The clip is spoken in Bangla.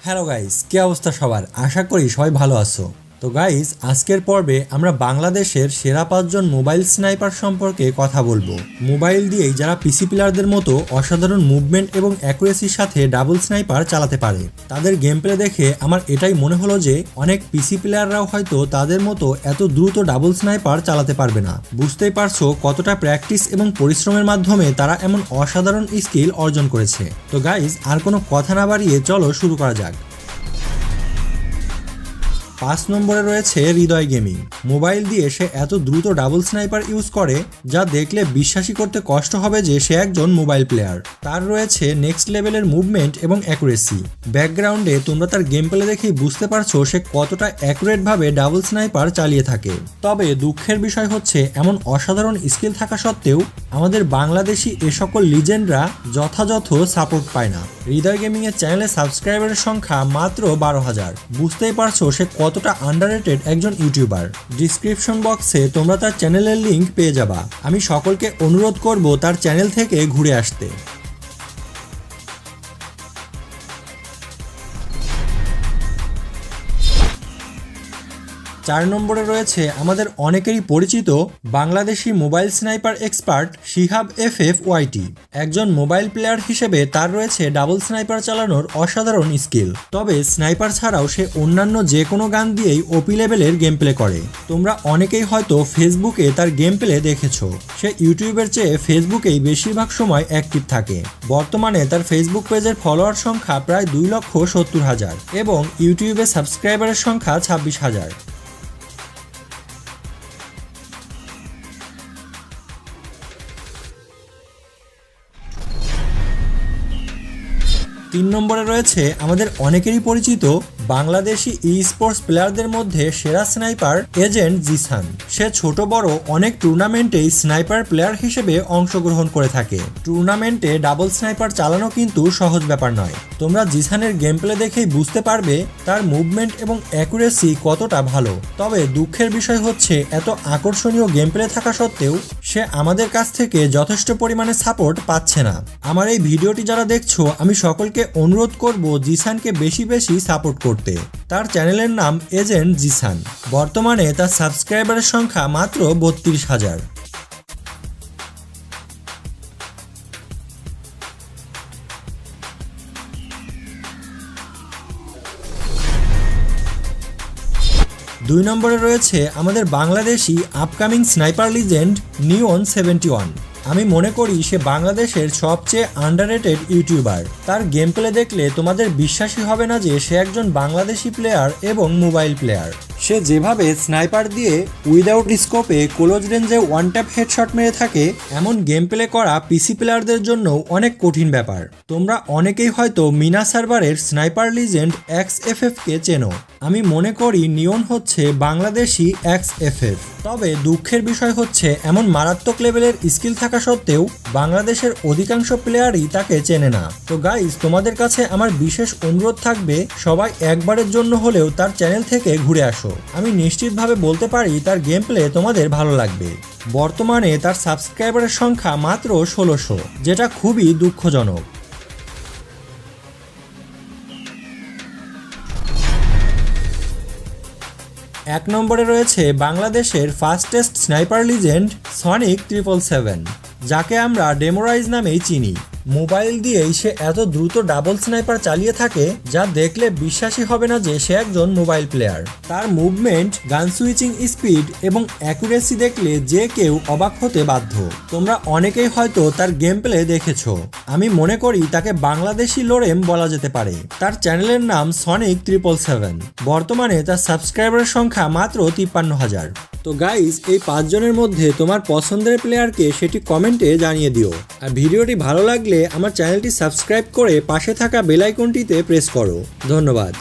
হ্যালো গাইস, কি অবস্থা সবার? আশা করি সবাই ভালো আছো। তো গাইস, আজকের পর্বে আমরা বাংলাদেশের সেরা 5জন মোবাইল স্নাইপার সম্পর্কে কথা বলবো। মোবাইল দিয়েই যারা পিসি প্লেয়ারদের মতো অসাধারণ মুভমেন্ট এবং অ্যাকুরেসির সাথে ডাবল স্নাইপার চালাতে পারে। তাদের গেম প্লে দেখে আমার এটাই মনে হলো যে অনেক পিসি প্লেয়াররাও হয়তো তাদের মতো এত দ্রুত ডাবল স্নাইপার চালাতে পারবে না। বুঝতেই পারছো কতটা প্র্যাকটিস এবং পরিশ্রমের মাধ্যমে তারা এমন অসাধারণ স্কিল অর্জন করেছে। তো গাইস, আর কোনো কথা না বাড়িয়ে চলো শুরু করা যাক। 5 নম্বরে রয়েছে হৃদয় গেমিং। মোবাইল দিয়ে সে এত দ্রুত ডাবল স্নাইপার ইউজ করে যা দেখলে বিশ্বাসই করতে কষ্ট হবে যে সে একজন মোবাইল প্লেয়ার। তার রয়েছে নেক্সট লেভেলের মুভমেন্ট এবং অ্যাকুরেসি। ব্যাকগ্রাউন্ডে তোমরা তার গেম প্লে দেখেই বুঝতে পারছো সে কতটা অ্যাকুরেটভাবে ডাবল স্নাইপার চালিয়ে থাকে। তবে দুঃখের বিষয় হচ্ছে এমন অসাধারণ স্কিল থাকা সত্ত্বেও আমাদের বাংলাদেশি এ সকল লিজেন্ডরা যথাযথ সাপোর্ট পায় না। হৃদয় গেমিংয়ের চ্যানেলে সাবস্ক্রাইবারের সংখ্যা মাত্র 12,000। বুঝতেই পারছো সে কতটা আন্ডাররেটেড একজন ইউটিউবার। ডিসক্রিপশন বক্সে তোমরা তার চ্যানেলের লিংক পেয়ে যাবা। আমি সকলকে অনুরোধ করব তার চ্যানেল থেকে ঘুরে আসতে। 4 নম্বরে রয়েছে আমাদের অনেকেরই পরিচিত Bangladeshi mobile sniper expert Shihab FFYT। একজন মোবাইল প্লেয়ার হিসেবে তার রয়েছে ডাবল স্নাইপার চালানোর অসাধারণ স্কিল। তবে স্নাইপার ছাড়াও সে অন্যান্য যে কোনো গান দিয়েই ওপি লেভেলের গেম প্লে করে। তোমরা অনেকেই হয়তো ফেসবুকে তার গেম প্লে দেখেছো। সে ইউটিউবের চেয়ে ফেসবুকেই বেশিরভাগ সময় অ্যাক্টিভ থাকে। বর্তমানে তার ফেসবুক পেজের ফলোয়ার সংখ্যা প্রায় 2,70,000 এবং ইউটিউবে সাবস্ক্রাইবারের সংখ্যা 26,000। 3 নম্বরে রয়েছে আমাদের অনেকেরই পরিচিত বাংলাদেশি ই স্পোর্টস প্লেয়ারদের মধ্যে সেরা স্নাইপার এজেন্ট জিসান। সে ছোট বড় অনেক টুর্নামেন্টেই স্নাইপার প্লেয়ার হিসেবে অংশগ্রহণ করে থাকে। টুর্নামেন্টে ডাবল স্নাইপার চালানো কিন্তু সহজ ব্যাপার নয়। তোমরা জিসানের গেম প্লে দেখেই বুঝতে পারবে তার মুভমেন্ট এবং অ্যাকুরেসি কতটা ভালো। তবে দুঃখের বিষয় হচ্ছে এত আকর্ষণীয় গেম প্লে থাকা সত্ত্বেও সে আমাদের কাছ থেকে যথেষ্ট পরিমাণে সাপোর্ট পাচ্ছে না। আমার এই ভিডিওটি যারা দেখছো আমি সকলকে অনুরোধ করব জিসানকে বেশি বেশি সাপোর্ট করতে। তার চ্যানেলের নাম এজেন্ট জিসান। বর্তমানে তার সাবস্ক্রাইবারের সংখ্যা মাত্র 32,000। 2 নম্বরে রয়েছে আমাদের বাংলাদেশি আপকামিং স্নাইপার লিজেন্ড নিয়ন 71। আমি মনে করি সে বাংলাদেশের সবচেয়ে আন্ডাররেটেড ইউটিউবার। তার গেম প্লে দেখলে তোমাদের বিশ্বাসই হবে না যে সে একজন বাংলাদেশি প্লেয়ার এবং মোবাইল প্লেয়ার। সে যেভাবে স্নাইপার দিয়ে উইদাউট স্কোপে ক্লোজ রেঞ্জে ওয়ান ট্যাপ হেডশট মেরে থাকে এমন গেম প্লে করা পিসি প্লেয়ারদের জন্য অনেক কঠিন ব্যাপার। তোমরা অনেকেই হয়তো মিনা সার্ভারের স্নাইপার লিজেন্ড XFF কে চেনো। আমি মনে করি নিয়ন হচ্ছে বাংলাদেশি XFF। তবে দুঃখের বিষয় হচ্ছে এমন মারাত্মক লেভেলের স্কিল থাকা সত্ত্বেও বাংলাদেশের অধিকাংশ প্লেয়ারই তাকে চেনে না। তো গাইস, তোমাদের কাছে আমার বিশেষ অনুরোধ থাকবে সবাই একবারের জন্য হলেও তার চ্যানেল থেকে ঘুরে আসো। আমি নিশ্চিতভাবে বলতে পারি তার গেম প্লে তোমাদের ভালো লাগবে। বর্তমানে তার সাবস্ক্রাইবারের সংখ্যা মাত্র 1600, যেটা খুবই দুঃখজনক। 1 নম্বরে রয়েছে বাংলাদেশের ফাস্টেস্ট স্নাইপার লিজেন্ড সনিক 777, যাকে আমরা ডেমোরাইজ নামেই চিনি। মোবাইল দিয়েই সে এত দ্রুত ডাবল স্নাইপার চালিয়ে থাকে যা দেখলে বিশ্বাসই হবে না যে সে একজন মোবাইল প্লেয়ার। তার মুভমেন্ট, গান সুইচিং স্পিড এবং অ্যাকুরেসি দেখলে যে কেউ অবাক হতে বাধ্য। তোমরা অনেকেই হয়তো তার গেম প্লে দেখেছো। আমি মনে করি তাকে বাংলাদেশি লোরেম বলা যেতে পারে। তার চ্যানেলের নাম সনিক 777। বর্তমানে তার সাবস্ক্রাইবারের সংখ্যা মাত্র 53,000। তো গাইস, এই 5 জনের মধ্যে তোমার পছন্দের প্লেয়ারকে সেটি কমেন্টে জানিয়ে দিও। আর ভিডিওটি ভালো লাগলে আমার চ্যানেলটি সাবস্ক্রাইব করে পাশে থাকা বেল আইকনটিতে প্রেস করো। ধন্যবাদ।